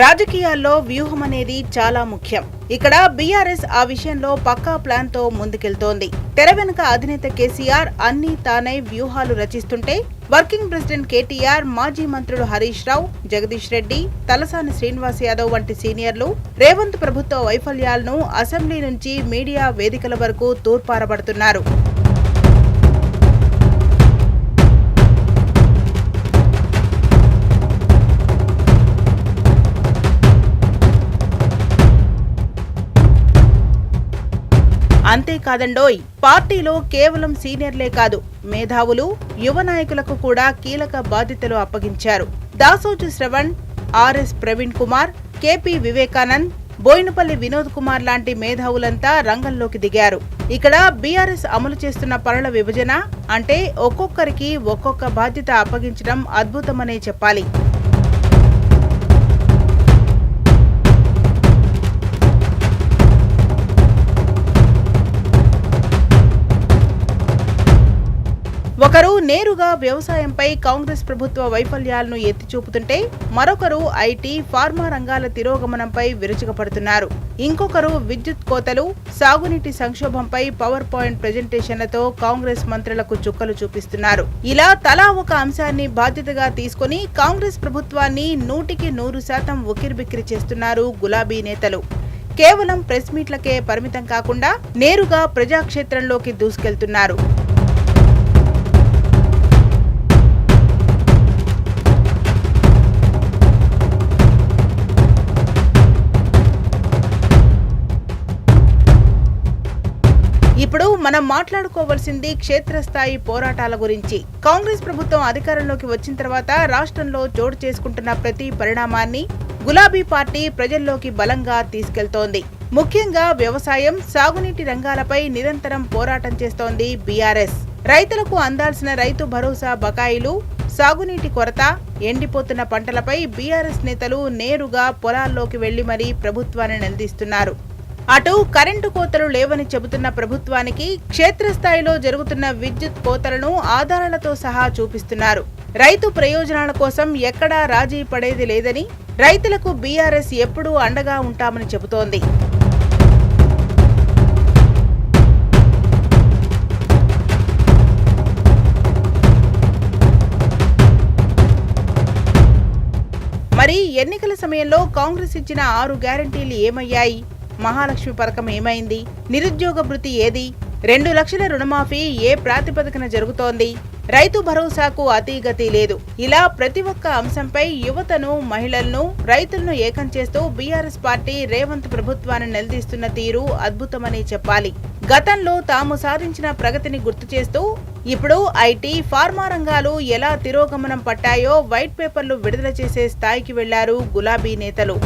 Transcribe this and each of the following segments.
రాజకీయాల్లో వ్యూహం అనేది చాలా ముఖ్యం. ఇక్కడ బీఆర్ఎస్ ఆ విషయంలో పక్కా ప్లాన్ తో ముందుకెళ్తోంది. తెర వెనుక అధినేత కేసీఆర్ అన్ని తానై వ్యూహాలు రచిస్తుంటే వర్కింగ్ ప్రెసిడెంట్ కేటీఆర్, మాజీ మంత్రులు హరీష్ రావు, జగదీష్ రెడ్డి, తలసాని శ్రీనివాస్ యాదవ్ వంటి సీనియర్లు రేవంత్ ప్రభుత్వ వైఫల్యాలను అసెంబ్లీ నుంచి మీడియా వేదికల వరకు తూర్పారబడుతున్నారు. అంతేకాదండోయ్, పార్టీలో కేవలం సీనియర్లే కాదు, మేధావులు, యువ నాయకులకు కూడా కీలక బాధ్యతలు అప్పగించారు. దాసోజు శ్రవణ్, ఆర్ఎస్ ప్రవీణ్ కుమార్, కేపీ వివేకానంద్, బోయినపల్లి వినోద్ కుమార్ లాంటి మేధావులంతా రంగంలోకి దిగారు. ఇక్కడ బీఆర్ఎస్ అమలు చేస్తున్న పనుల విభజన అంటే ఒక్కొక్కరికి ఒక్కొక్క బాధ్యత అప్పగించడం అద్భుతమనే చెప్పాలి. ఒకరు నేరుగా వ్యవసాయంపై కాంగ్రెస్ ప్రభుత్వ వైఫల్యాలను ఎత్తిచూపుతుంటే మరొకరు ఐటీ, ఫార్మా రంగాల తిరోగమనంపై విరుచుకుపడుతున్నారు. ఇంకొకరు విద్యుత్ కోతలు, సాగునీటి సంక్షోభంపై పవర్ పాయింట్ ప్రెజెంటేషన్లతో కాంగ్రెస్ మంత్రులకు చుక్కలు చూపిస్తున్నారు. ఇలా తలా ఒక అంశాన్ని బాధ్యతగా తీసుకుని కాంగ్రెస్ ప్రభుత్వాన్ని 100% ఉక్కిరిబిక్కిరి చేస్తున్నారు గులాబీ నేతలు. కేవలం ప్రెస్ మీట్లకే పరిమితం కాకుండా నేరుగా ప్రజాక్షేత్రంలోకి దూసుకెళ్తున్నారు. ఇప్పుడు మనం మాట్లాడుకోవాల్సింది క్షేత్రస్థాయి పోరాటాల గురించి. కాంగ్రెస్ ప్రభుత్వం అధికారంలోకి వచ్చిన తర్వాత రాష్ట్రంలో చోటు చేసుకుంటున్న ప్రతి పరిణామాన్ని గులాబీ పార్టీ ప్రజల్లోకి బలంగా తీసుకెళ్తోంది. ముఖ్యంగా వ్యవసాయం, సాగునీటి రంగాలపై నిరంతరం పోరాటం చేస్తోంది బీఆర్ఎస్. రైతులకు అందాల్సిన రైతు భరోసా బకాయిలు, సాగునీటి కొరత, ఎండిపోతున్న పంటలపై బీఆర్ఎస్ నేతలు నేరుగా పొలాల్లోకి వెళ్లి మరీ ప్రభుత్వాన్ని నిలదీస్తున్నారు. అటు కరెంటు కోతలు లేవని చెబుతున్న ప్రభుత్వానికి క్షేత్రస్థాయిలో జరుగుతున్న విద్యుత్ కోతలను ఆధారాలతో సహా చూపిస్తున్నారు. రైతు ప్రయోజనాల కోసం ఎక్కడా రాజీ పడేది లేదని, రైతులకు బీఆర్ఎస్ ఎప్పుడూ అండగా ఉంటామని చెబుతోంది. మరి ఎన్నికల సమయంలో కాంగ్రెస్ ఇచ్చిన 6 గ్యారంటీలు ఏమయ్యాయి? మహాలక్ష్మి పథకం ఏమైంది? నిరుద్యోగ భృతి ఏది? 2 లక్షల రుణమాఫీ ఏ ప్రాతిపదికన జరుగుతోంది? రైతు భరోసాకు అతీగతి లేదు. ఇలా ప్రతి ఒక్క అంశంపై యువతను, మహిళలను, రైతులను ఏకం చేస్తూ బీఆర్ఎస్ పార్టీ రేవంత్ ప్రభుత్వాన్ని నిలదీస్తున్న తీరు అద్భుతమని చెప్పాలి. గతంలో తాము సాధించిన ప్రగతిని గుర్తు చేస్తూ ఇప్పుడు ఐటీ, ఫార్మా రంగాలు ఎలా తిరోగమనం పట్టాయో వైట్ పేపర్లు విడుదల చేసే స్థాయికి వెళ్లారు గులాబీ నేతలు.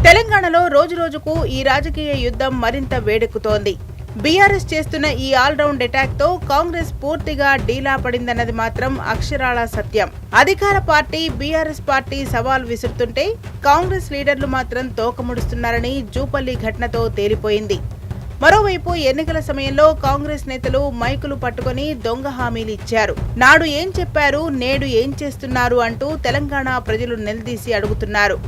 తెలంగాణలో రోజురోజుకు ఈ రాజకీయ యుద్ధం మరింత వేడెక్కుతోంది. బీఆర్ఎస్ చేస్తున్న ఈ ఆల్రౌండ్ అటాక్ తో కాంగ్రెస్ పూర్తిగా డీలా పడిందన్నది మాత్రం అక్షరాల సత్యం. అధికార పార్టీ, బీఆర్ఎస్ పార్టీ సవాల్ విసురుతుంటే కాంగ్రెస్ లీడర్లు మాత్రం తోకముడుస్తున్నారని జూపల్లి ఘటనతో తేలిపోయింది. మరోవైపు ఎన్నికల సమయంలో కాంగ్రెస్ నేతలు మైకులు పట్టుకుని దొంగ హామీలు ఇచ్చారు. నాడు ఏం చెప్పారు, నేడు ఏం చేస్తున్నారు అంటూ తెలంగాణ ప్రజలు నిలదీసి అడుగుతున్నారు.